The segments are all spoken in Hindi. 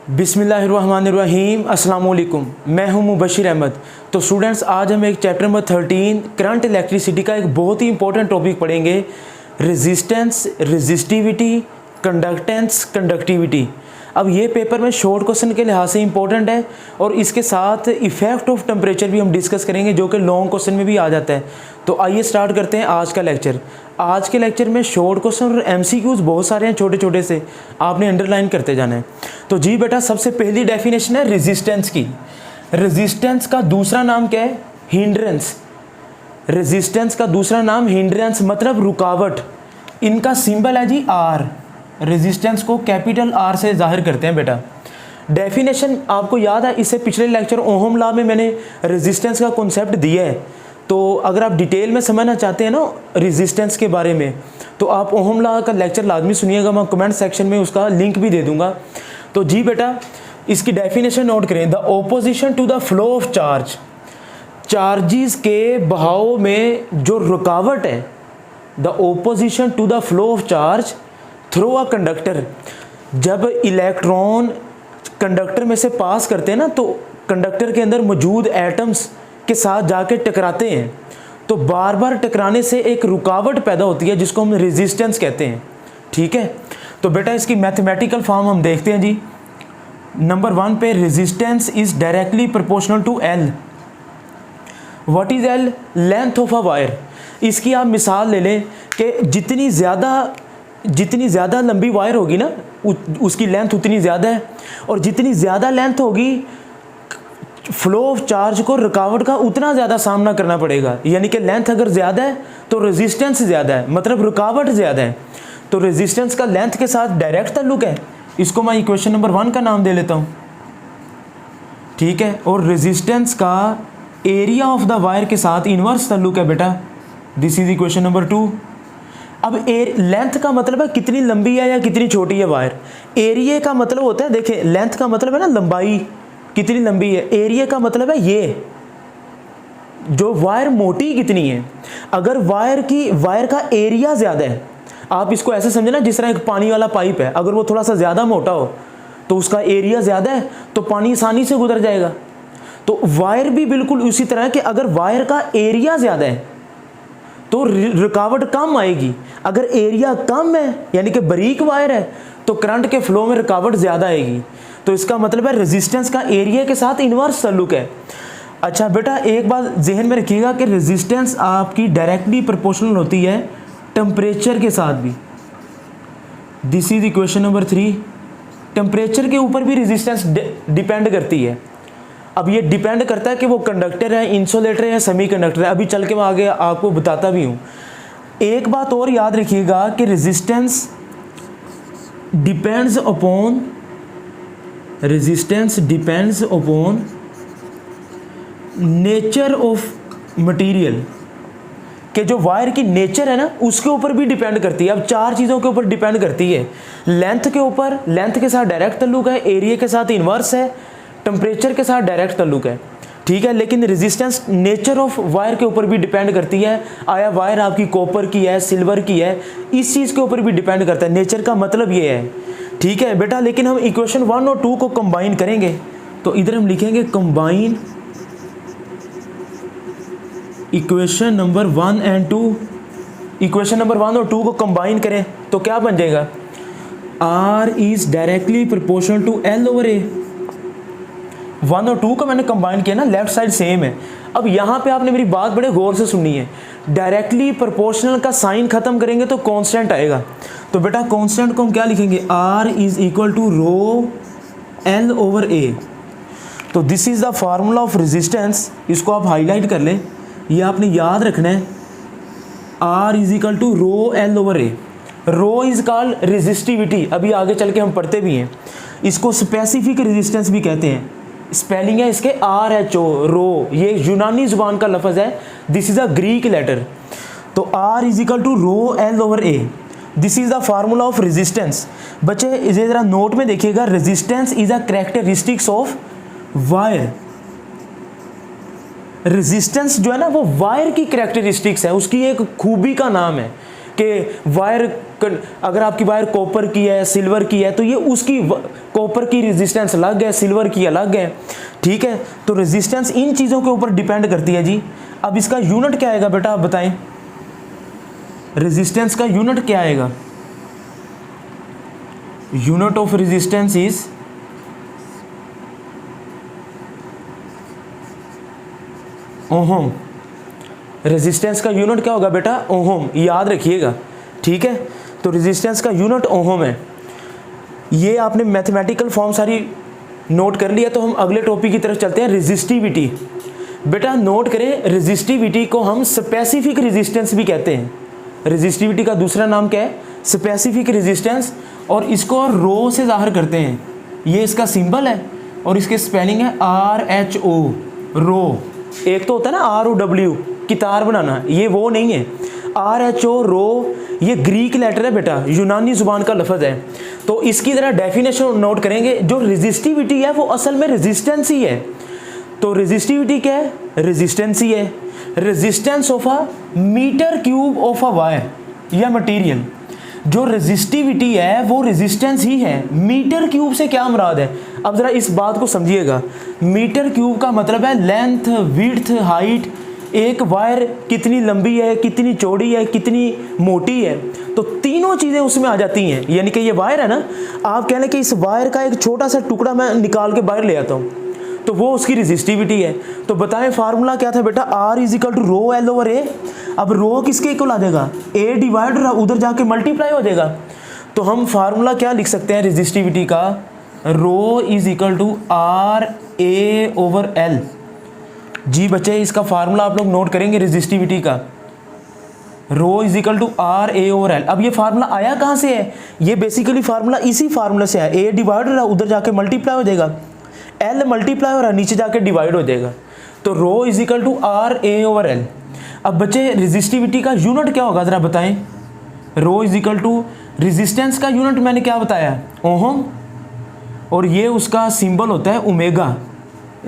बिस्मिल्लाहिर्रहमानिर्रहीम अस्सलाम वालेकुम। मैं हूं मुबशिर अहमद। तो स्टूडेंट्स, आज हम एक चैप्टर नंबर 13 करंट इलेक्ट्रिसिटी का एक बहुत ही इंपॉर्टेंट टॉपिक पढ़ेंगे, रेजिस्टेंस, रेजिस्टिविटी, कंडक्टेंस, कंडक्टिविटी। अब ये पेपर में शॉर्ट क्वेश्चन के लिहाज से इंपॉर्टेंट है और इसके साथ इफेक्ट ऑफ टेम्परेचर भी हम डिस्कस करेंगे जो कि लॉन्ग क्वेश्चन में भी आ जाता है। तो आइए स्टार्ट करते हैं आज का लेक्चर। आज के लेक्चर में शॉर्ट क्वेश्चन और एमसीक्यूज बहुत सारे हैं, छोटे छोटे से, आपने अंडरलाइन करते जाना है। तो जी बेटा, सबसे पहली डेफिनेशन है रेजिस्टेंस की। रेजिस्टेंस का दूसरा नाम क्या है? हिंड्रेंस। रेजिस्टेंस का दूसरा नाम हिंड्रेंस मतलब रुकावट। इनका सिंबल है जी आर। रेजिस्टेंस को कैपिटल आर से जाहिर करते हैं बेटा। डेफिनेशन आपको याद है, इससे पिछले लेक्चर ओहम लॉ में मैंने रेजिस्टेंस का कॉन्सेप्ट दिया है। तो अगर आप डिटेल में समझना चाहते हैं ना रेजिस्टेंस के बारे में, तो आप ओहम लॉ का लेक्चर लाजमी सुनिएगा। मैं कमेंट सेक्शन में उसका लिंक भी दे दूंगा। तो जी बेटा, इसकी डेफिनेशन नोट करें। The opposition to the flow of charge, charges के बहाव में जो रुकावट है, the opposition to the flow of charge through a conductor. जब इलेक्ट्रॉन कंडक्टर में से पास करते हैं ना, तो कंडक्टर के अंदर मौजूद एटम्स के साथ जाके टकराते हैं, तो बार बार टकराने से एक रुकावट पैदा होती है जिसको हम रेजिस्टेंस कहते हैं। ठीक है, तो बेटा इसकी मैथमेटिकल फॉर्म हम देखते हैं जी। नंबर 1 पे, resistance is directly proportional to L. What is L? Length of a wire. इसकी आप मिसाल ले लें कि जितनी ज़्यादा लंबी वायर होगी ना, उसकी लेंथ उतनी ज़्यादा है, और जितनी ज़्यादा लेंथ होगी फ्लो ऑफ चार्ज को रुकावट का उतना ज़्यादा सामना करना पड़ेगा। यानी कि लेंथ अगर ज़्यादा है तो रेजिस्टेंस ज़्यादा है, मतलब रुकावट ज़्यादा है। तो रेजिस्टेंस का लेंथ के साथ डायरेक्ट ताल्लुक है। इसको मैं इक्वेशन नंबर 1 का नाम दे लेता हूँ। ठीक है, और रेजिस्टेंस का एरिया ऑफ द वायर के साथ इनवर्स ताल्लुक है बेटा। This is equation number 2। अब लेंथ का मतलब है कितनी लंबी है या कितनी छोटी है वायर। एरिया का मतलब होता है, देखिए लेंथ का मतलब है ना लंबाई, कितनी लंबी है। एरिया का मतलब है ये जो वायर मोटी कितनी है। अगर वायर का एरिया ज़्यादा है, आप इसको ऐसे समझे ना जिस तरह एक पानी वाला पाइप है, अगर वो थोड़ा सा ज़्यादा मोटा हो तो उसका एरिया ज़्यादा है तो पानी आसानी से गुजर जाएगा। तो वायर भी बिल्कुल उसी तरह है कि अगर वायर का एरिया ज़्यादा है तो रुकावट कम आएगी। अगर एरिया कम है यानी कि बारीक वायर है तो करंट के फ्लो में रुकावट ज़्यादा आएगी। तो इसका मतलब है रेजिस्टेंस का एरिया के साथ इन्वर्स ताल्लुक है। अच्छा बेटा, एक बात जहन में रखिएगा कि रेजिस्टेंस आपकी डायरेक्टली प्रोपोर्शनल होती है टेम्परेचर के साथ भी। This is equation number 3। Temperature के ऊपर भी रेजिस्टेंस डिपेंड करती है। अब ये डिपेंड करता है कि वो कंडक्टर है, इंसुलेटर है या सेमीकंडक्टर है। अभी चल के मैं आगे आपको बताता भी हूँ। एक बात और याद रखिएगा कि resistance depends upon nature of material, कि जो वायर की नेचर है ना उसके ऊपर भी डिपेंड करती है। अब 4 चीज़ों के ऊपर डिपेंड करती है। लेंथ के ऊपर, लेंथ के साथ डायरेक्ट ताल्लुक है, एरिया के साथ इन्वर्स है, टेम्परेचर के साथ डायरेक्ट ताल्लुक है। ठीक है, लेकिन रेजिस्टेंस नेचर ऑफ वायर के ऊपर भी डिपेंड करती है। आया वायर आपकी कॉपर की है, सिल्वर की है, इस चीज़ के ऊपर भी डिपेंड करता है। नेचर का मतलब ये है। ठीक है बेटा, लेकिन हम इक्वेशन 1 और 2 को कंबाइन करेंगे तो इधर हम लिखेंगे combine equation number 1 and 2। Equation number 1 और 2 को कंबाइन करें तो क्या बन जाएगा? R is directly proportional to L over A। 1 और 2 को मैंने कंबाइन किया ना, लेफ्ट साइड सेम है। अब यहाँ पे आपने मेरी बात बड़े गौर से सुननी है। डायरेक्टली प्रोपोर्शनल का साइन खत्म करेंगे तो कांस्टेंट आएगा। तो बेटा कांस्टेंट को हम क्या लिखेंगे? R is equal to rho L over A। तो this is the formula of resistance. इसको आप हाईलाइट कर लें, ये आपने याद रखना है। R is equal to rho L over A। Rho is called resistivity, अभी आगे चल के हम पढ़ते भी हैं। इसको स्पेसिफिक रेजिस्टेंस भी कहते हैं। स्पेलिंग है इसके RHO, रो। ये यूनानी जुबान का लफ्ज़ है। This is a Greek letter. तो R is equal to rho L over A। This is the formula of resistance. बच्चे इसे ज़रा नोट में देखिएगा। Resistance is a characteristics of wire. Resistance जो है ना वो वायर की कैरेक्टरिस्टिक्स है, उसकी एक खूबी का नाम है। कि वायर, अगर आपकी वायर कॉपर की है, सिल्वर की है, तो ये उसकी कॉपर की रेजिस्टेंस अलग है, सिल्वर की अलग है, ठीक है। तो रेजिस्टेंस इन चीज़ों के ऊपर डिपेंड करती है जी। अब इसका यूनिट क्या आएगा बेटा, आप बताएं, रेजिस्टेंस का यूनिट क्या आएगा? Unit of resistance is ohm. Resistance का यूनिट क्या होगा बेटा? ओहम, याद रखिएगा, ठीक है। तो रेजिस्टेंस का यूनिट ओहम है। ये आपने मैथमेटिकल फॉर्म सारी नोट कर लिया, तो हम अगले टॉपिक की तरफ चलते हैं, रेजिस्टिविटी। बेटा नोट करें, रेजिस्टिविटी को हम स्पेसिफिक रेजिस्टेंस भी कहते हैं। रेजिस्टिविटी का दूसरा नाम क्या है? Specific resistance. और इसको रो से जाहिर करते हैं, ये इसका सिंबल है और इसके स्पेलिंग है RHO, रो। एक तो होता है ना ROW, कितार बनाना, ये वो नहीं है। RHO, रो, ये ग्रीक लेटर है बेटा, यूनानी जुबान का लफ्ज़ है। तो इसकी तरह डेफिनेशन नोट करेंगे, जो रेजिस्टिविटी है वो असल में रेजिस्टेंस ही है। तो रेजिस्टिविटी क्या है? रेजिस्टेंस ही है। Resistance of a metre cube of a wire या मटेरियल। जो रेजिस्टिविटी है वो रेजिस्टेंस ही है। मीटर क्यूब से क्या मुराद है? अब जरा इस बात को समझिएगा। मीटर क्यूब का मतलब है लेंथ, विड्थ, हाइट। एक वायर कितनी लंबी है, कितनी चौड़ी है, कितनी मोटी है, तो तीनों चीज़ें उसमें आ जाती हैं। यानी कि ये वायर है ना, आप कह लें कि इस वायर का एक छोटा सा टुकड़ा मैं निकाल के बाहर ले आता हूँ, तो वो उसकी रेजिस्टिविटी है। तो बताएं फार्मूला क्या था बेटा? R is equal to rho L over A. अब रो किसके इक्वल आ जाएगा? A डिवाइड, उधर जाके मल्टीप्लाई हो जाएगा। तो हम फार्मूला क्या लिख सकते हैं रेजिस्टिविटी का? Rho is equal to RA over L। जी बच्चे, इसका फार्मूला आप लोग नोट करेंगे रेजिस्टिविटी का, rho is equal to RA over L। अब ये फार्मूला आया कहाँ से है? ये बेसिकली फार्मूला इसी फार्मूला से है। A डिवाइड, उधर जाके मल्टीप्लाई हो जाएगा, L मल्टीप्लाई हो रहा है, नीचे जाके डिवाइड हो जाएगा। तो rho is equal to RA over L। अब बच्चे रेजिस्टिविटी का यूनिट क्या होगा, ज़रा बताएं। रो इज इक्वल टू, रेजिस्टेंस का यूनिट मैंने क्या बताया? ओहम। और ये उसका सिंबल होता है ओमेगा।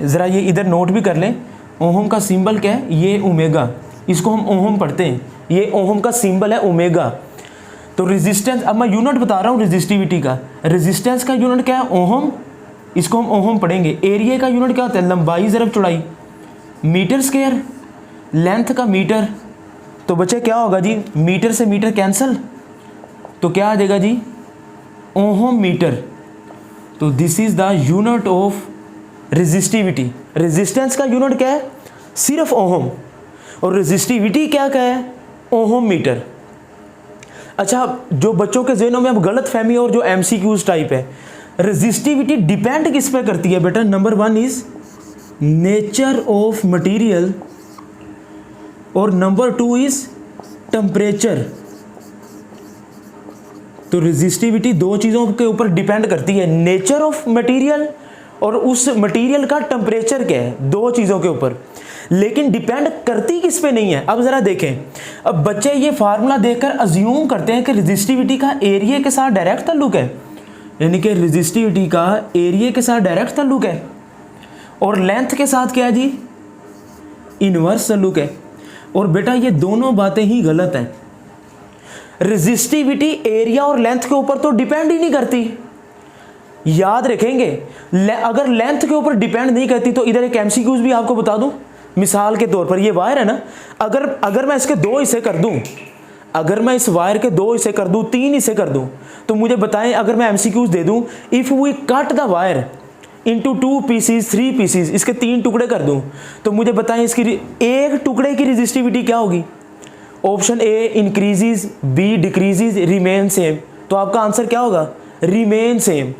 ज़रा ये इधर नोट भी कर लें, ओहम का सिंबल क्या है? ये ओमेगा, इसको हम ओहम पढ़ते हैं। ये ओहम का सिंबल है ओमेगा। तो रेजिस्टेंस, अब मैं यूनिट बता रहा हूँ रेजिस्टिविटी का। रेजिस्टेंस का यूनिट क्या है? ओहम, इसको हम ओहम पढ़ेंगे। एरिया का यूनिट क्या होता है? लंबाई ज़रब चौड़ाई, मीटर स्क्वायर, लेंथ का मीटर। तो बच्चे क्या होगा जी? मीटर से मीटर कैंसल, तो क्या आ जाएगा जी? Ohm metre. तो this is the unit of resistivity. Resistance का यूनिट क्या है? सिर्फ ओहम। और रेजिस्टिविटी क्या है? Ohm metre. अच्छा, जो बच्चों के ज़हनों में अब गलत फहमी और जो MCQs टाइप है, रेजिस्टिविटी डिपेंड किस पे करती है बेटा? Number 1 is nature of material और नंबर 2 इज टेम्परेचर। तो रेजिस्टिविटी दो चीज़ों के ऊपर डिपेंड करती है, नेचर ऑफ मटेरियल और उस मटेरियल का टेम्परेचर क्या है, दो चीज़ों के ऊपर। लेकिन डिपेंड करती किस पे नहीं है। अब ज़रा देखें, अब बच्चे ये फार्मूला देखकर अज्यूम करते हैं कि रेजिस्टिविटी का एरिया के साथ डायरेक्ट ताल्लुक है, यानी कि रेजिस्टिविटी का एरिया के साथ डायरेक्ट ताल्लुक है, और लेंथ के साथ क्या है जी? इनवर्स ताल्लुक है। और बेटा ये दोनों बातें ही गलत हैं। रेजिस्टिविटी एरिया और लेंथ के ऊपर तो डिपेंड ही नहीं करती, याद रखेंगे। अगर लेंथ के ऊपर डिपेंड नहीं करती तो इधर एक MCQs भी आपको बता दूं। मिसाल के तौर पर ये वायर है ना, अगर मैं इसके दो हिस्से कर दूं, अगर मैं इस वायर के दो हिस्से कर दूं, 3 हिस्से कर दूं, तो मुझे बताएं, अगर मैं MCQs दे दूं, if we cut the wire into 2 pieces 3 pieces, इसके 3 टुकड़े कर दूं, तो मुझे बताएं इसकी एक टुकड़े की रेजिस्टिविटी क्या होगी? Option A increases, B decreases, remain same. तो आपका आंसर क्या होगा? Remain same.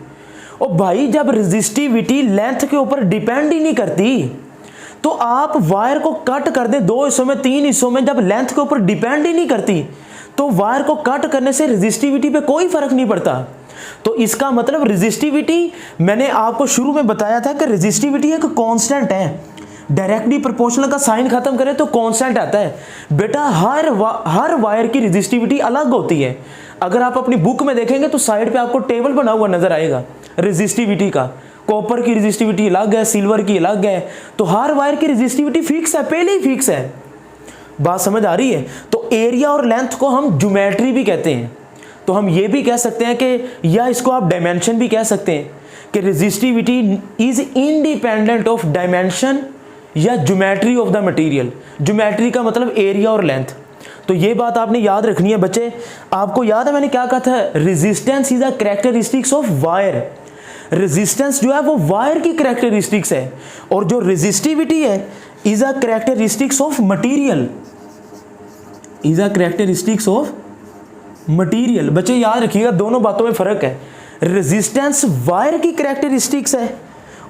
और भाई जब रेजिस्टिविटी लेंथ के ऊपर डिपेंड ही नहीं करती, तो आप वायर को कट कर दें 2 हिस्सों में, 3 हिस्सों में, जब लेंथ के ऊपर डिपेंड ही नहीं करती, तो वायर को कट करने से रेजिस्टिविटी पे कोई फर्क नहीं पड़ता। तो इसका मतलब रेजिस्टिविटी, मैंने आपको शुरू में बताया था कि रेजिस्टिविटी एक कांस्टेंट है। डायरेक्टली प्रोपोर्शनल का साइन खत्म करें तो कांस्टेंट आता है बेटा। हर वायर की रेजिस्टिविटी अलग होती है। अगर आप अपनी बुक में देखेंगे तो साइड पे आपको टेबल बना हुआ नजर आएगा रेजिस्टिविटी का। कॉपर की रेजिस्टिविटी अलग है, सिल्वर की अलग है। तो हर वायर की रेजिस्टिविटी फिक्स है, पहले ही फिक्स है। बात समझ आ रही है? तो एरिया और लेंथ को हम ज्योमेट्री भी कहते हैं। तो हम ये भी कह सकते हैं कि, या इसको आप डायमेंशन भी कह सकते हैं कि resistivity is independent of dimension या geometry of the material. Geometry का मतलब एरिया और लेंथ। तो ये बात आपने याद रखनी है बच्चे। आपको याद है मैंने क्या कहा था? Resistance is a characteristics of wire. Resistance जो है वो वायर की कैरेक्टरिस्टिक्स है, और जो रेजिस्टिविटी है is a characteristics of material, is a characteristics of material. बच्चे याद रखिएगा, दोनों बातों में फर्क है। रेजिस्टेंस वायर की कैरेक्टरिस्टिक्स है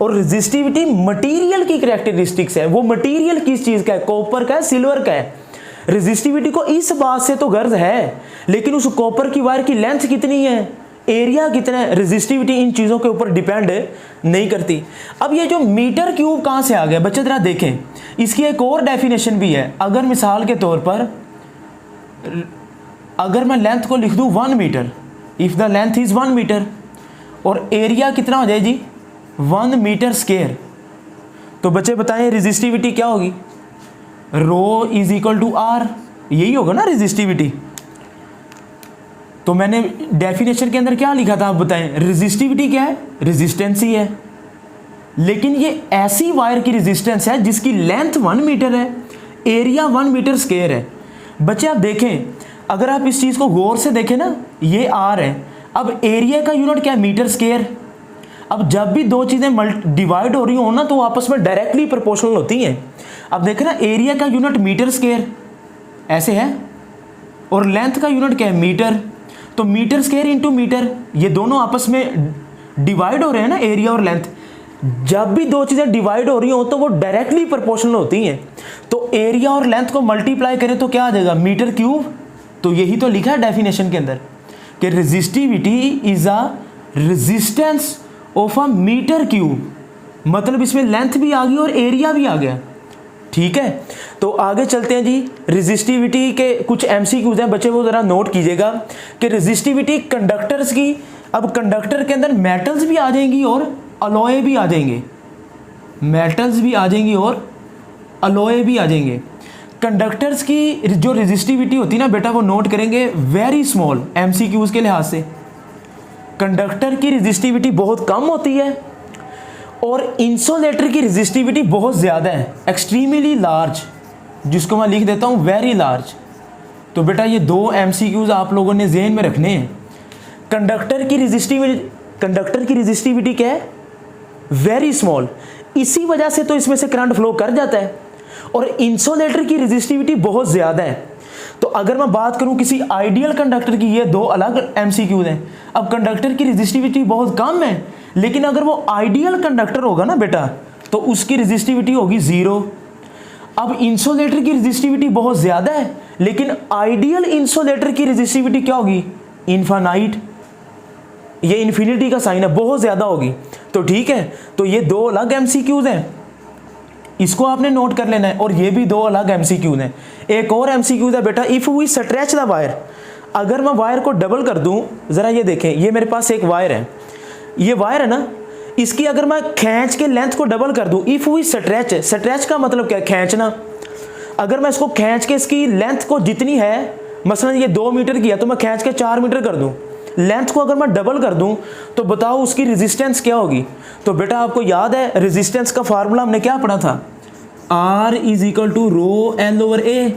और रेजिस्टिविटी मटेरियल की कैरेक्टरिस्टिक्स है। वो मटेरियल किस चीज का है? कॉपर का है, सिल्वर का है। रेजिस्टिविटी को इस बात से तो गर्ज है, लेकिन उस कॉपर की वायर की लेंथ कितनी है, एरिया कितना है, रेजिस्टिविटी इन चीजों के ऊपर डिपेंड नहीं करती। अब ये जो मीटर क्यूब कहां से आ गया बच्चे, जरा देखें। इसकी एक और डेफिनेशन भी है। अगर मिसाल के तौर पर अगर मैं लेंथ को लिख दूं 1 metre, if the length is 1 metre, और एरिया कितना हो जाए जी 1 मीटर स्क्वायर, तो बच्चे बताएं रेजिस्टिविटी क्या होगी? रो इज इक्वल टू आर, यही होगा ना रेजिस्टिविटी। तो मैंने डेफिनेशन के अंदर क्या लिखा था आप बताएं? रेजिस्टिविटी क्या है? रेजिस्टेंस ही है। लेकिन ये ऐसी वायर की रेजिस्टेंस है जिसकी लेंथ 1 मीटर है, एरिया 1 मीटर स्क्वायर है। बच्चे आप देखें, अगर आप इस चीज को गौर से देखें ना, ये आर है। अब एरिया का यूनिट क्या है? Metre square. अब जब भी दो चीजें डिवाइड हो रही हो ना, तो आपस में डायरेक्टली प्रोपोर्शनल होती हैं। अब देखें ना, एरिया का यूनिट मीटर स्क्वायर ऐसे है, और लेंथ का यूनिट क्या है? मीटर। तो मीटर स्क्वायर इंटू मीटर, ये दोनों आपस में डिवाइड हो रहे हैं ना, एरिया और लेंथ। जब भी दो चीजें डिवाइड हो रही हो तो वो डायरेक्टली प्रोपोर्शनल होती हैं। तो एरिया और लेंथ को मल्टीप्लाई करें तो क्या आ जाएगा? Metre cube. तो यही तो लिखा है डेफिनेशन के अंदर कि resistivity is a resistance of a metre cube. मतलब इसमें लेंथ भी आ गई और एरिया भी आ गया। ठीक है, तो आगे चलते हैं जी। रेजिस्टिविटी के कुछ एमसीक्यूज हैं बच्चे, वो जरा नोट कीजिएगा कि रेजिस्टिविटी कंडक्टर्स की। अब कंडक्टर के अंदर मेटल्स भी आ जाएंगी और अलॉय भी आ जाएंगे, मेटल्स भी आ जाएंगी और अलॉय भी आ जाएंगे। कंडक्टर्स की जो रेजिस्टिविटी होती है ना बेटा, वो नोट करेंगे वेरी स्मॉल एमसीक्यूज के लिहाज से। कंडक्टर की रेजिस्टिविटी बहुत कम होती है और इंसुलेटर की रेजिस्टिविटी बहुत ज़्यादा है, एक्सट्रीमली लार्ज, जिसको मैं लिख देता हूँ वेरी लार्ज। तो बेटा ये दो एमसीक्यूज आप लोगों ने ज़हन में रखने हैं। कंडक्टर की रेजिस्टिविटी क्या है? Very small. इसी वजह से तो इसमें से करंट फ्लो कर जाता है। और इंसुलेटर की रेजिस्टिविटी बहुत ज़्यादा है। तो अगर मैं बात करूं किसी आइडियल कंडक्टर की, ये दो अलग एमसीक्यूज हैं। अब कंडक्टर की रेजिस्टिविटी बहुत कम है, लेकिन अगर वो आइडियल कंडक्टर होगा ना बेटा, तो उसकी रेजिस्टिविटी होगी 0। अब इंसुलेटर की रेजिस्टिविटी बहुत ज़्यादा है, लेकिन आइडियल इंसुलेटर की रेजिस्टिविटी क्या होगी? इनफाइनाइट। ये इन्फिनिटी का साइन है, बहुत ज़्यादा होगी। तो ठीक है, तो ये दो अलग एमसीक्यूज हैं, इसको आपने नोट कर लेना है। और ये भी दो अलग एमसीक्यूज हैं। एक और एमसीक्यूज है बेटा, if we stretch the wire. अगर मैं वायर को डबल कर दूं, ज़रा ये देखें, ये मेरे पास एक वायर है, ये वायर है ना, इसकी अगर मैं खींच के लेंथ को डबल कर दूं, इफ़ वी स्ट्रेच, स्ट्रेच का मतलब क्या है? खींचना। अगर मैं इसको खींच के इसकी लेंथ को जितनी है, मसलन ये 2 मीटर की है, तो मैं खींच के 4 मीटर कर दूं, लेंथ को अगर मैं डबल कर दूं, तो बताओ उसकी रेजिस्टेंस क्या होगी? तो बेटा आपको याद है रेजिस्टेंस का फार्मूला हमने क्या पढ़ा था? R is equal to rho L over A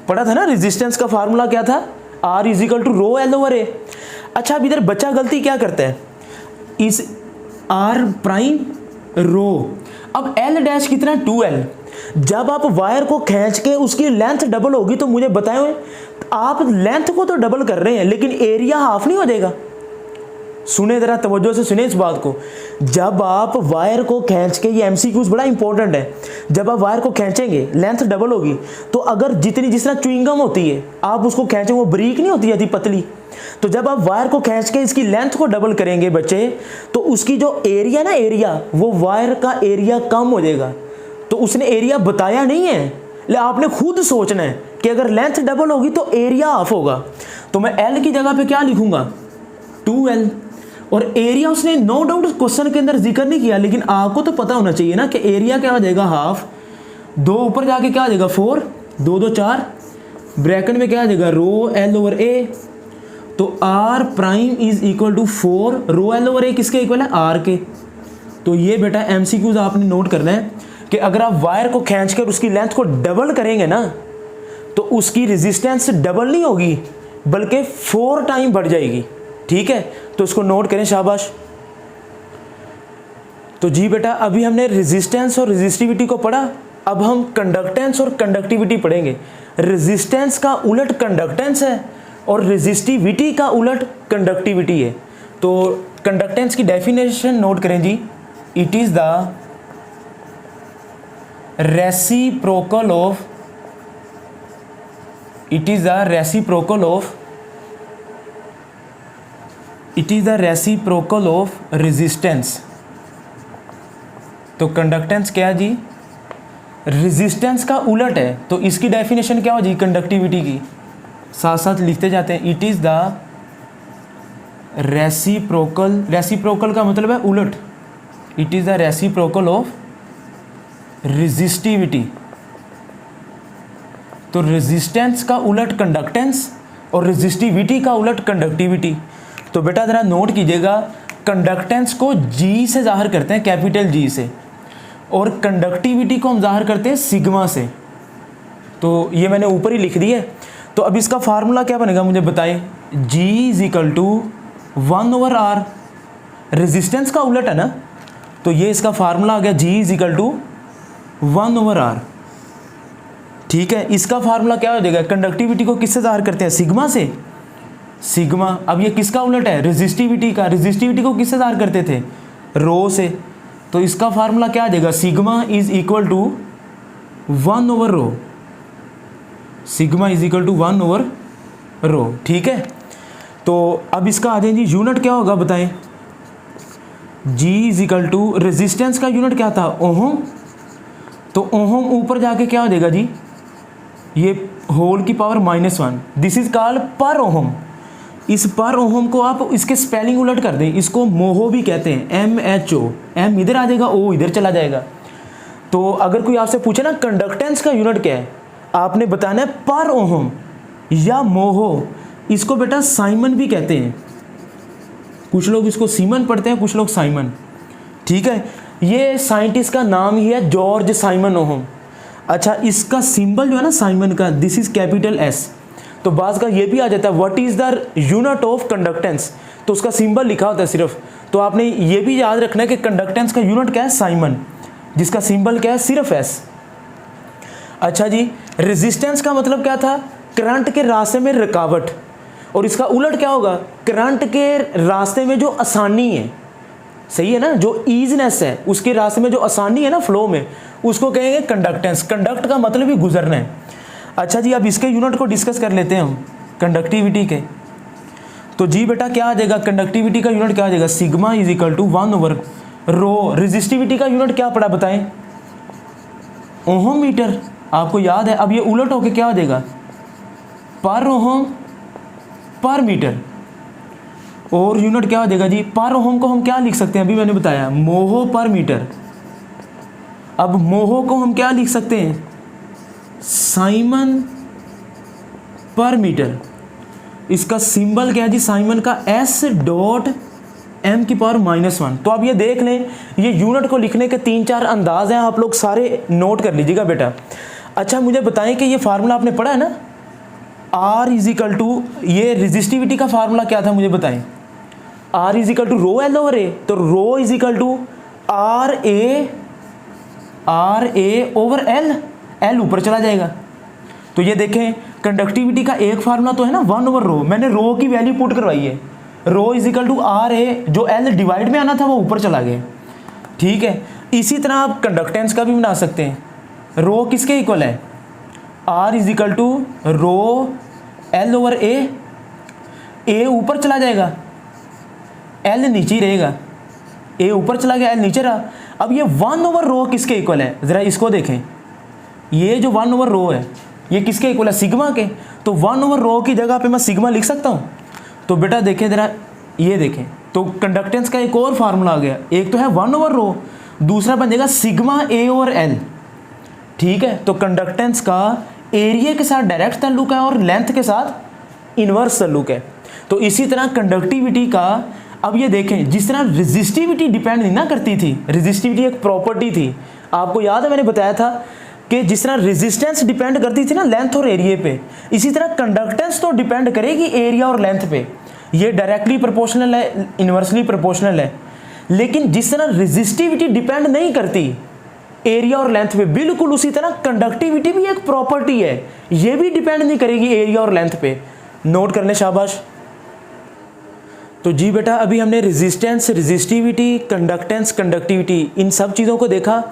पढ़ा था ना। रेजिस्टेंस का फार्मूला क्या था? R is equal to rho L over A. अच्छा, अब इधर बच्चा गलती क्या करता है? इस R प्राइम रो, अब L डैश कितना? 2L। जब आप वायर को खींच के उसकी लेंथ डबल होगी, तो मुझे बताएं, आप लेंथ को तो डबल कर रहे हैं, लेकिन एरिया हाफ नहीं हो जाएगा? सुने जरा तवज्जो से सुने इस बात को। जब आप वायर को खींच के, ये एमसीक्यूज बड़ा इंपॉर्टेंट है, जब आप वायर को खींचेंगे लेंथ डबल होगी, तो अगर जितनी जिस तरह च्युइंगम होती है, आप उसको खींचेंगे, वो बारीक नहीं होती, आती पतली। तो जब आप वायर को खींच के इसकी लेंथ को डबल करेंगे बच्चे, तो उसकी जो एरिया ना, एरिया, वो वायर का एरिया कम हो जाएगा। तो उसने एरिया बताया नहीं है, ले आपने खुद सोचना है कि अगर लेंथ डबल होगी तो एरिया हाफ होगा। तो मैं L की जगह पे क्या लिखूंगा? 2L। और एरिया उसने नो डाउट क्वेश्चन के अंदर जिक्र नहीं किया, लेकिन आपको तो पता होना चाहिए ना कि एरिया क्या हो जाएगा? हाफ। 2 ऊपर जाके क्या आ जाएगा? 4। दो दो चार, ब्रैकेट में क्या आ जाएगा रो एल ओवर ए, तो R prime is equal to 4, rho L over A किसके इक्वल है आर के। तो ये बेटा एमसीक्यूज आपने नोट करना है कि अगर आप वायर को खींचकर उसकी लेंथ को डबल करेंगे ना तो उसकी रेजिस्टेंस डबल नहीं होगी बल्कि 4 टाइम बढ़ जाएगी। ठीक है, तो इसको नोट करें, शाबाश। तो जी बेटा अभी हमने रेजिस्टेंस और रेजिस्टिविटी को पढ़ा, अब हम कंडक्टेंस और कंडक्टिविटी पढ़ेंगे। रेजिस्टेंस का उलट कंडक्टेंस है और रेजिस्टिविटी का उलट कंडक्टिविटी है। तो कंडक्टेंस की डेफिनेशन नोट करें जी, it is the reciprocal of, it is the reciprocal of, it is the reciprocal of resistance. तो कंडक्टेंस क्या है जी, रेजिस्टेंस का उलट है, तो इसकी डेफिनेशन क्या हो जी कंडक्टिविटी की, साथ साथ लिखते जाते हैं। It is the reciprocal, reciprocal का मतलब है उलट, it is the reciprocal of resistivity. तो रेजिस्टेंस का उलट कंडक्टेंस और रेजिस्टिविटी का उलट कंडक्टिविटी। तो बेटा जरा नोट कीजिएगा, कंडक्टेंस को जी से जाहिर करते हैं, कैपिटल जी से, और कंडक्टिविटी को हम जाहिर करते हैं सिग्मा से। तो ये मैंने ऊपर ही लिख दिया है। तो अब इसका फार्मूला क्या बनेगा मुझे बताएं। G is equal to 1 over R, resistance का उलट है ना, तो ये इसका फार्मूला आ गया G is equal to 1 over R. ठीक है, इसका फार्मूला क्या हो जाएगा, कंडक्टिविटी को किससे जाहिर करते हैं सिग्मा से, सिग्मा। अब ये किसका उलट है, रेजिस्टिविटी का, रेजिस्टिविटी को किससे जाहिर करते थे रो से। तो इसका फार्मूला क्या आ जाएगा, sigma is equal to 1 over rho, sigma is equal to 1 over rho. ठीक है, तो अब इसका आ जाएंगे यूनिट क्या होगा बताएं। G is equal to, resistance का यूनिट क्या था ओहम, तो ओहम ऊपर जाके क्या हो जाएगा जी, ये होल की पावर -1, दिस इज कॉल्ड पर ओहम। इस पर ओहम को आप इसके स्पेलिंग उलट कर दें, इसको मोहो भी कहते हैं, MHO, M इधर आ जाएगा, O इधर चला जाएगा। तो अगर कोई आपसे पूछे ना कंडक्टेंस का यूनिट क्या है, आपने बताना है पर ओहम या मोहो। इसको बेटा साइमन भी कहते हैं, कुछ लोग इसको सीमन पढ़ते हैं, कुछ लोग साइमन। ठीक है, ये साइंटिस्ट का नाम ही है जॉर्ज साइमन ओहम। अच्छा, इसका सिंबल जो है ना साइमन का, दिस इज कैपिटल S। तो बात का ये भी आ जाता है what is the unit of conductance, तो उसका सिंबल लिखा होता है सिर्फ। तो आपने ये भी याद रखना है कि कंडक्टेंस का यूनिट क्या है साइमन, जिसका सिंबल क्या है सिर्फ S। अच्छा जी, रेजिस्टेंस का मतलब क्या था, करंट के रास्ते में रुकावट, और इसका उलट क्या होगा, करंट के रास्ते में जो आसानी है, सही है ना, जो ईजनेस है उसके रास्ते में जो आसानी है ना फ्लो में, उसको कहेंगे कंडक्टेंस। कंडक्ट का मतलब ही गुजरना है। अच्छा जी, अब इसके यूनिट को डिस्कस कर लेते हैं हम कंडक्टिविटी के। तो जी बेटा क्या आ जाएगा, कंडक्टिविटी का यूनिट क्या आ जाएगा, sigma is equal to 1 over rho. Resistivity का यूनिट क्या पड़ा बताएं, ओहम मीटर, आपको याद है। अब ये उलट होके क्या हो जाएगा, पर ओहम पर मीटर, और यूनिट क्या हो जाएगा जी, पर ओहम को हम क्या लिख सकते हैं, अभी मैंने बताया मोहो पर मीटर। अब मोहो को हम क्या लिख सकते हैं, साइमन पर मीटर। इसका सिंबल क्या है जी साइमन का, S.M की पावर -1। तो अब ये देख लें, ये यूनिट को लिखने के 3-4 अंदाज हैं, आप लोग सारे नोट कर लीजिएगा बेटा। अच्छा मुझे बताएं कि ये फार्मूला आपने पढ़ा है ना, R इज इक्वल टू, ये रेजिस्टिविटी का फार्मूला क्या था मुझे बताएं, R is equal to rho L over A. तो rho is equal to R A over L, L ऊपर चला जाएगा। तो ये देखें कंडक्टिविटी का एक फार्मूला तो है ना 1 ओवर रो, मैंने रो की वैल्यू पुट करवाई है, रो इज इक्वल टू आर ए, जो एल डिवाइड में आना था वो ऊपर चला गया। ठीक है, इसी तरह आप कंडक्टेंस का भी बना सकते हैं, रो किसके इक्वल है, R is equal to rho L over A, A ऊपर चला जाएगा, एल नीचे ही रहेगा, ए ऊपर चला गया एल नीचे रहा। अब ये 1 ओवर रो किसके इक्वल है, ज़रा इसको देखें, ये जो 1 ओवर रो है ये किसके इक्वल है, सिग्मा के। तो 1 ओवर रो की जगह पे मैं सिग्मा लिख सकता हूँ। तो बेटा देखें ज़रा, ये देखें, तो कंडक्टेंस का एक और फार्मूला आ गया, एक तो है 1 ओवर रो, दूसरा बन जाएगा सिग्मा ए ओवर एल। ठीक है, तो कंडक्टेंस का एरिया के साथ डायरेक्ट ताल्लुक है और लेंथ के साथ इन्वर्स ताल्लुक है। तो इसी तरह कंडक्टिविटी का, अब ये देखें, जिस तरह रेजिस्टिविटी डिपेंड नहीं ना करती थी, रेजिस्टिविटी एक प्रॉपर्टी थी, आपको याद है मैंने बताया था कि जिस तरह रेजिस्टेंस डिपेंड करती थी ना लेंथ और एरिया पे, इसी तरह कंडक्टेंस तो डिपेंड करेगी एरिया और लेंथ पे। ये डायरेक्टली प्रोपोर्शनल है, इन्वर्सली प्रोपोर्शनल है। लेकिन जिस तरह रेजिस्टिविटी डिपेंड नहीं करती एरिया और लेंथ पे, बिल्कुल उसी तरह कंडक्टिविटी भी एक प्रॉपर्टी है, ये भी डिपेंड नहीं करेगी एरिया और लेंथ पे। नोट कर लें, शाबाश। तो जी बेटा, अभी हमने रेजिस्टेंस, रेजिस्टिविटी, कंडक्टेंस, कंडक्टिविटी, इन सब चीज़ों को देखा।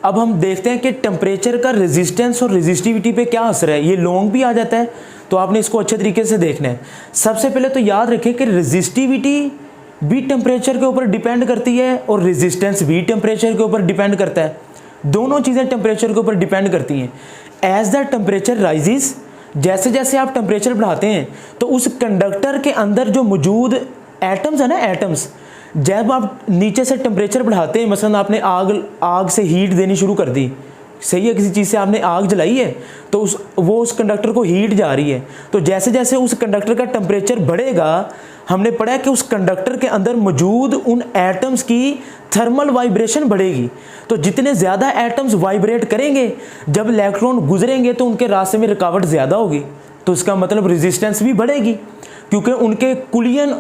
अब हम देखते हैं कि टेम्परेचर का रेजिस्टेंस और रेजिस्टिविटी पे क्या असर है। ये लॉन्ग भी आ जाता है, तो आपने इसको अच्छे तरीके से देखना है। सबसे पहले तो याद रखें कि रेजिस्टिविटी भी टेम्परेचर के ऊपर डिपेंड करती है और रेजिस्टेंस भी टेम्परेचर के ऊपर डिपेंड करता है। दोनों चीज़ें टेम्परेचर के ऊपर डिपेंड करती हैं। एज द टेम्परेचर राइजेस, जैसे जैसे आप टेम्परेचर बढ़ाते हैं तो उस कंडक्टर के अंदर जो मौजूद एटम्स है ना, एटम्स, जब आप नीचे से टेम्परेचर बढ़ाते हैं, मसलन आपने आग से हीट देनी शुरू कर दी, सही है, किसी चीज़ से आपने आग जलाई है तो उस कंडक्टर को हीट जा रही है। तो जैसे जैसे उस कंडक्टर का टेम्परेचर बढ़ेगा, हमने पढ़ा है कि उस कंडक्टर के अंदर मौजूद उन एटम्स की थर्मल वाइब्रेशन बढ़ेगी। तो जितने ज़्यादा एटम्स वाइब्रेट करेंगे, जब इलेक्ट्रॉन गुजरेंगे तो उनके रास्ते में रुकावट ज़्यादा होगी, तो इसका मतलब रेजिस्टेंस भी बढ़ेगी, क्योंकि उनके कुलियन,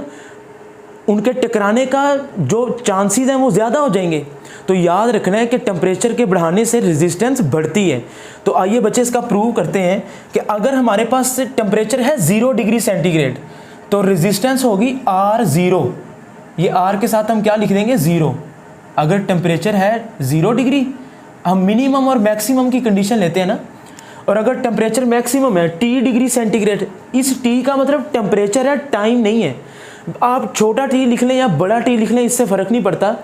उनके टकराने का जो चांसेस हैं वो ज़्यादा हो जाएंगे। तो याद रखना है कि टेम्परेचर के बढ़ाने से रेजिस्टेंस बढ़ती है। तो आइए बच्चे इसका प्रूव करते हैं कि अगर हमारे पास टेम्परेचर है 0 डिग्री सेंटीग्रेड तो रेजिस्टेंस होगी R0। ये R के साथ हम क्या लिख देंगे, 0। अगर टेम्परेचर है 0 डिग्री, हम मिनिमम और मैक्सिमम की कंडीशन लेते हैं ना, और अगर टेम्परेचर मैक्सिमम है T डिग्री सेंटीग्रेड, इस T का मतलब टेम्परेचर है, टाइम नहीं है। आप छोटा T लिख लें या बड़ा T लिख लें, इससे फ़र्क नहीं पड़ता,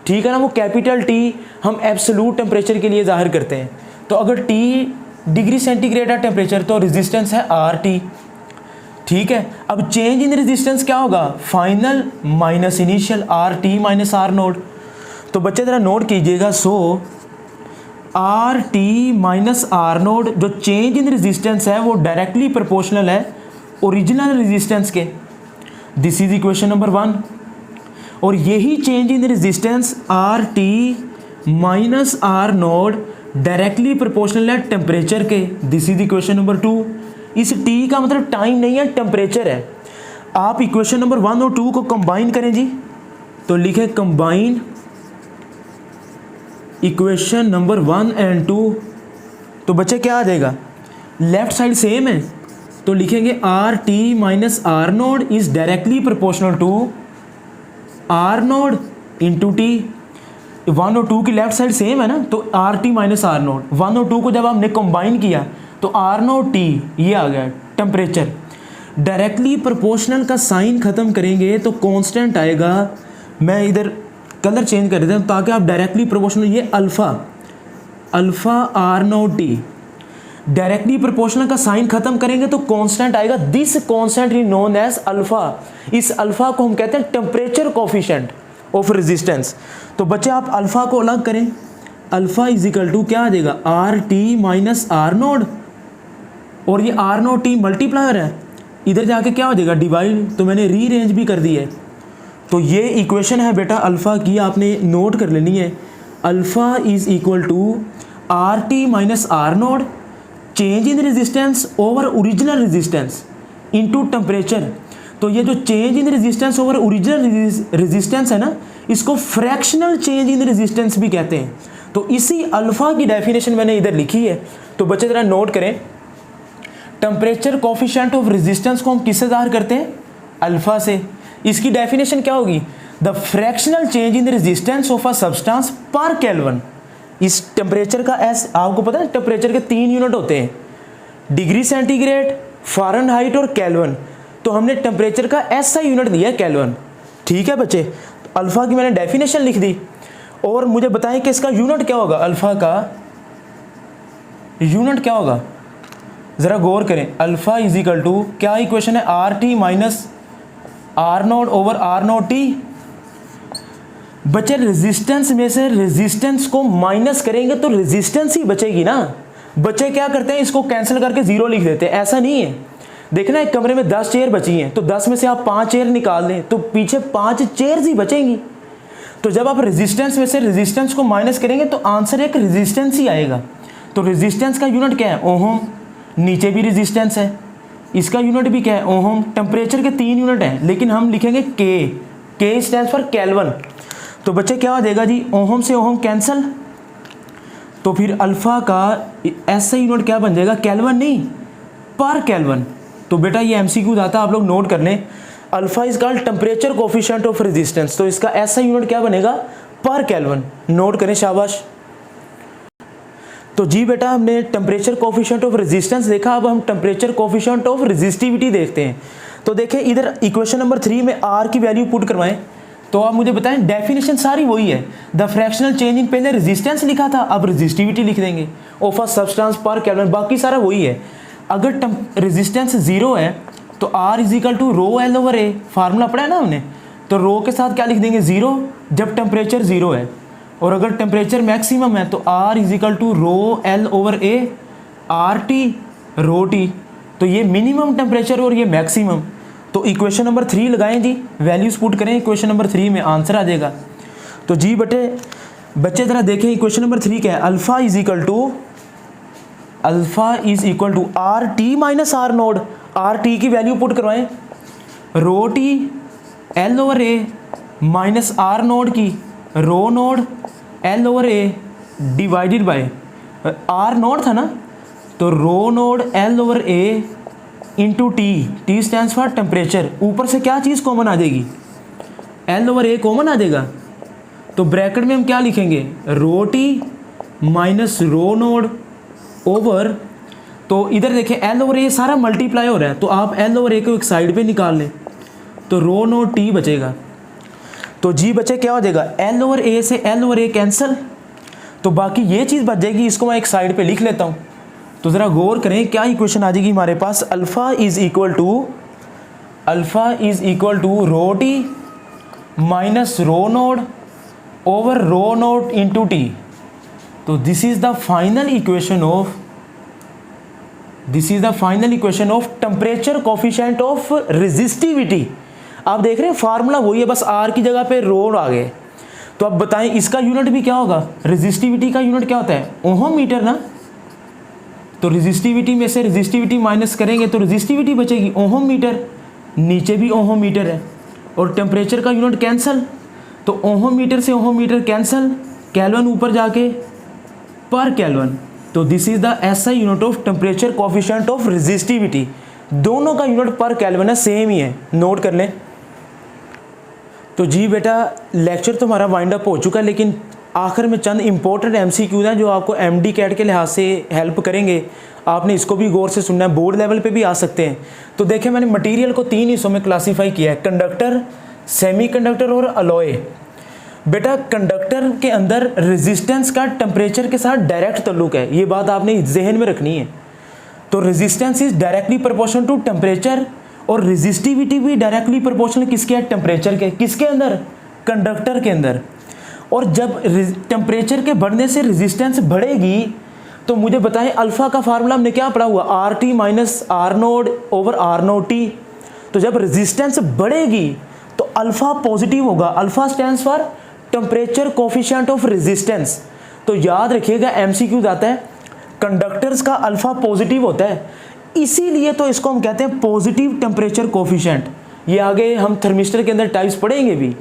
ठीक है ना। वो कैपिटल T हम एब्सोल्यूट टेम्परेचर के लिए ज़ाहिर करते हैं। तो अगर T डिग्री सेंटीग्रेड है टेम्परेचर, तो रेजिस्टेंस है RT, ठीक है। अब चेंज इन रेजिस्टेंस क्या होगा, final minus initial, RT minus R0। तो बच्चे ज़रा नोट कीजिएगा, सो RT माइनस R0 जो चेंज इन रेजिस्टेंस है वो डायरेक्टली प्रोपोर्शनल है ओरिजिनल रेजिस्टेंस के। This is equation number 1। और यही change in resistance RT minus R0 directly proportional है टेम्परेचर के। This is equation number 2। इस T का मतलब टाइम नहीं है, टेम्परेचर है। आप इक्वेशन नंबर 1 और 2 को कंबाइन करें जी, तो लिखें कंबाइन इक्वेशन नंबर 1 एंड 2। तो बच्चे क्या आ जाएगा, लेफ्ट साइड सेम है तो लिखेंगे RT minus R0 is directly proportional to R0 into T। 1 और 2 की लेफ्ट साइड सेम है ना, तो RT माइनस R0, 1 और 2 को जब हमने कंबाइन किया तो R0 T ये आ गया टेम्परेचर। डायरेक्टली प्रोपोर्शनल का साइन ख़त्म करेंगे तो कांस्टेंट आएगा। मैं इधर कलर चेंज कर देता हूँ ताकि आप डायरेक्टली प्रोपोर्शनल, ये alpha R0 T, directly proportional का साइन खत्म करेंगे तो कांस्टेंट आएगा। This constant is known as alpha. इस अल्फ़ा को हम कहते हैं टेम्परेचर कोफिशिएंट ऑफ रेजिस्टेंस। तो बच्चे आप अल्फ़ा को अलग करें, अल्फ़ा इज इक्वल टू क्या आ जाएगा, RT माइनस R0, और ये R0 T मल्टीप्लायर है, इधर जाके क्या हो जाएगा, डिवाइड। तो मैंने रीअरेंज भी कर दी है। तो ये इक्वेशन है बेटा अल्फ़ा की, आपने नोट कर लेनी है। Alpha is equal to RT minus R0 change in resistance over original resistance into temperature. तो ये जो change in resistance over original resistance है ना, इसको फ्रैक्शनल चेंज इन रेजिस्टेंस भी कहते हैं। तो इसी अल्फ़ा की डेफिनेशन मैंने इधर लिखी है। तो बच्चे ज़रा नोट करें, टेम्परेचर कोफिशिएंट ऑफ रेजिस्टेंस को हम किससे ज़ाहिर करते हैं, अल्फ़ा से। इसकी डेफिनेशन क्या होगी, the fractional change in resistance of a substance per kelvin. इस टेम्परेचर का आपको पता है टेम्परेचर के 3 यूनिट होते हैं, डिग्री सेंटीग्रेड, फ़ारेनहाइट और केल्विन। तो हमने टेम्परेचर का SI यूनिट दिया है केल्विन, ठीक है बच्चे। तो अल्फ़ा की मैंने डेफिनेशन लिख दी, और मुझे बताएं कि इसका यूनिट क्या होगा, अल्फ़ा का यूनिट क्या होगा, ज़रा गौर करें। अल्फ़ा इज इक्वल टू क्या इक्वेशन है, RT minus R0 over R0 T। बच्चे रेजिस्टेंस में से रेजिस्टेंस को माइनस करेंगे तो रेजिस्टेंस ही बचेगी ना। बच्चे क्या करते हैं, इसको कैंसिल करके 0 लिख देते हैं। ऐसा नहीं है, देखना एक कमरे में 10 चेयर बची हैं, तो 10 में से आप 5 चेयर निकाल दें तो पीछे 5 चेयर्स ही बचेंगी। तो जब आप रेजिस्टेंस में से रेजिस्टेंस को माइनस करेंगे तो आंसर एक रेजिस्टेंस ही आएगा। तो रेजिस्टेंस का यूनिट क्या है, ओहम। नीचे भी रेजिस्टेंस है, इसका यूनिट भी क्या है, ओहम। टेम्परेचर के 3 यूनिट हैं, लेकिन हम लिखेंगे के स्टैंड्स फॉर केल्विन। तो बच्चे क्या हो जाएगा जी, ओहम से ओहम कैंसल, तो फिर अल्फा का ऐसा यूनिट क्या बन जाएगा, केल्विन नहीं, पर केल्विन। तो बेटा ये एमसीक्यू आता है, आप लोग नोट कर लें। Alpha is called temperature coefficient of resistance, तो इसका ऐसा यूनिट क्या बनेगा, पर केल्विन। नोट करें, शाबाश। तो जी बेटा हमने टेम्परेचर कोफिशिएंट ऑफ रेजिस्टेंस देखा, अब हम टेम्परेचर कोफिशिएंट ऑफ रेजिस्टिविटी देखते हैं। तो देखें इधर इक्वेशन नंबर 3 में आर की वैल्यू पुट करवाएं। तो आप मुझे बताएं, डेफिनेशन सारी वही है, द फ्रैक्शनल चेंज इन, पहले रेजिस्टेंस लिखा था, अब रेजिस्टिविटी लिख देंगे, of a substance per kelvin, बाकी सारा वही है। अगर रेजिस्टेंस 0 है तो R is equal to rho L over A, formula पढ़ा है ना हमने। तो रो के साथ क्या लिख देंगे, 0, जब टेम्परेचर 0 है। और अगर टेम्परेचर मैक्सिमम है तो R is equal to rho L over A, R T rho T. तो ये मिनिमम टेम्परेचर और ये मैक्सिमम। तो इक्वेशन नंबर 3 लगाएं जी, वैल्यूज पुट करें इक्वेशन नंबर 3 में, आंसर आ जाएगा। तो जी बच्चे ज़रा देखें इक्वेशन नंबर 3 क्या है, alpha is equal to R T minus R naught. R T की वैल्यू पुट करवाएं, rho T L over A minus R naught की rho naught L over A divided by R naught था ना, तो rho naught L over A into T stands for temperature. ऊपर से क्या चीज़ कॉमन आ जाएगी, एल ओवर ए कॉमन आ जाएगा। तो ब्रैकेट में हम क्या लिखेंगे, रो T minus rho naught over, तो इधर देखें एल ओवर ए सारा मल्टीप्लाई हो रहा है, तो आप एल ओवर ए को एक साइड पे निकाल लें, तो रो नोड टी बचेगा। तो जी बचे क्या हो जाएगा, एल ओवर ए से एल ओवर ए कैंसिल, तो बाकी ये चीज़ बच जाएगी, इसको मैं एक साइड पे लिख लेता हूँ। तो ज़रा गौर करें क्या इक्वेशन आ जाएगी हमारे पास, alpha is equal to rho T minus rho naught over rho naught into T. तो this is the final equation of temperature coefficient of resistivity. आप देख रहे हैं फार्मूला वही है, बस आर की जगह पे रो आ गए। तो अब बताएं इसका यूनिट भी क्या होगा, रेजिस्टिविटी का यूनिट क्या होता है, ओहम मीटर ना। तो रेजिस्टिविटी में से रेजिस्टिविटी माइनस करेंगे तो रेजिस्टिविटी बचेगी, ओहम मीटर, नीचे भी ओहम मीटर है, और टेम्परेचर का यूनिट कैंसल, तो ओहम मीटर से ओहम मीटर कैंसल, केल्विन ऊपर जाके पर केल्विन। तो this is the SI unit of temperature coefficient of resistivity. दोनों का यूनिट पर केल्विन है, सेम ही है, नोट कर लें। तो जी बेटा लेक्चर तो हमारा वाइंड अप हो चुका है, लेकिन आखिर में चंद इंपॉर्टेंट एमसीक्यूज हैं जो आपको एमडी कैट के लिहाज से हेल्प करेंगे। आपने इसको भी गौर से सुनना है, बोर्ड लेवल पे भी आ सकते हैं। तो देखें मैंने मटेरियल को 3 हिस्सों में क्लासीफाई किया है, कंडक्टर, सेमीकंडक्टर और अलॉय। बेटा कंडक्टर के अंदर रेजिस्टेंस का टेम्परेचर के साथ डायरेक्ट ताल्लुक है, ये बात आपने जहन में रखनी है। तो resistance is directly proportional to temperature, और रेजिस्टिविटी भी डायरेक्टली प्रोपोर्शनल किसके है, टेम्परेचर के। किसके अंदर, कंडक्टर के अंदर। और जब टेम्परेचर के बढ़ने से रेजिस्टेंस बढ़ेगी तो मुझे बताएं अल्फा का फार्मूला हमने क्या पढ़ा हुआ, R T minus R naught over R naught T. तो जब रेजिस्टेंस बढ़ेगी तो अल्फा पॉजिटिव होगा, alpha stands for temperature coefficient of resistance. तो याद रखिएगा एमसीक्यू आता है कंडक्टर्स का अल्फा पॉजिटिव होता है, इसीलिए तो इसको हम कहते हैं पॉजिटिव टेम्परेचर कोफिशिएंट। ये आगे हम थर्मिस्टर के अंदर टाइप्स पढ़ेंगे भी,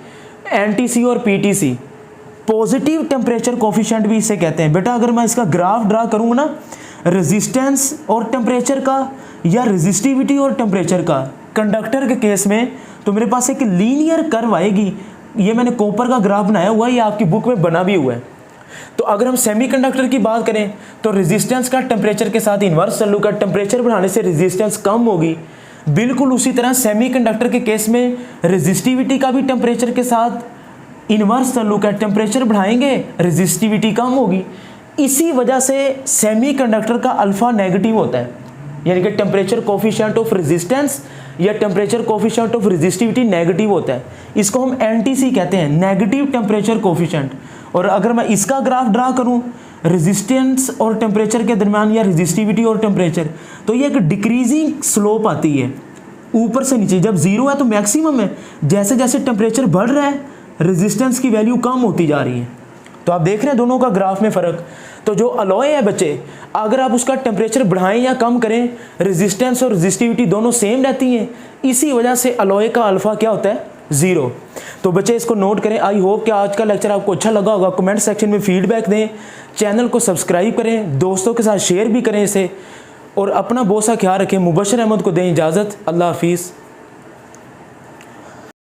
एनटीसी और पीटीसी। पॉजिटिव टेम्परेचर कोफिशिएंट भी इसे कहते हैं। बेटा अगर मैं इसका ग्राफ ड्रा करूँगा ना, रेजिस्टेंस और टेम्परेचर का या रेजिस्टिविटी और टेम्परेचर का कंडक्टर के केस में, तो मेरे पास एक लीनियर कर्व आएगी। ये मैंने कॉपर का ग्राफ बनाया हुआ है, ये आपकी बुक में बना भी हुआ है। तो अगर हम सेमीकंडक्टर की बात करें तो रेजिस्टेंस का टेम्परेचर के साथ इन्वर्स ताल्लुक है, टेम्परेचर बढ़ाने से रेजिस्टेंस कम होगी। बिल्कुल उसी तरह सेमीकंडक्टर के केस में रेजिस्टिविटी का भी टेम्परेचर के साथ इन्वर्स ताल्लुक है, टेम्परेचर बढ़ाएंगे रेजिस्टिविटी कम होगी। इसी वजह से सेमीकंडक्टर का अल्फा नेगेटिव होता है, यानी कि टेम्परेचर कोफिशिएंट ऑफ रेजिस्टेंस या temperature coefficient of resistivity negative होता है। इसको हम एनटीसी कहते हैं, नेगेटिव टेम्परेचर कोफिशिएंट। और अगर मैं इसका ग्राफ ड्रा करूं रेजिस्टेंस और टेम्परेचर के दरमियान या रेजिस्टिविटी और टेम्परेचर, तो ये एक डिक्रीजिंग स्लोप आती है ऊपर से नीचे। जब जीरो है तो मैक्सिमम है, जैसे जैसे टेम्परेचर बढ़ रहा है रेजिस्टेंस की वैल्यू कम होती जा रही है। तो आप देख रहे हैं दोनों का ग्राफ में फ़र्क। तो जो अलॉय है बच्चे, अगर आप उसका टेम्परेचर बढ़ाएं या कम करें रेजिस्टेंस और रेजिस्टिविटी दोनों सेम रहती हैं। इसी वजह से अलॉय का अल्फ़ा क्या होता है, ज़ीरो। तो बच्चे इसको नोट करें। आई होप कि आज का लेक्चर आपको अच्छा लगा होगा। कमेंट सेक्शन में फीडबैक दें, चैनल को सब्सक्राइब करें, दोस्तों के साथ शेयर भी करें इसे, और अपना बहुत सा ख्याल रखें। मुबशर अहमद को दें इजाज़त। अल्लाह हाफिज़।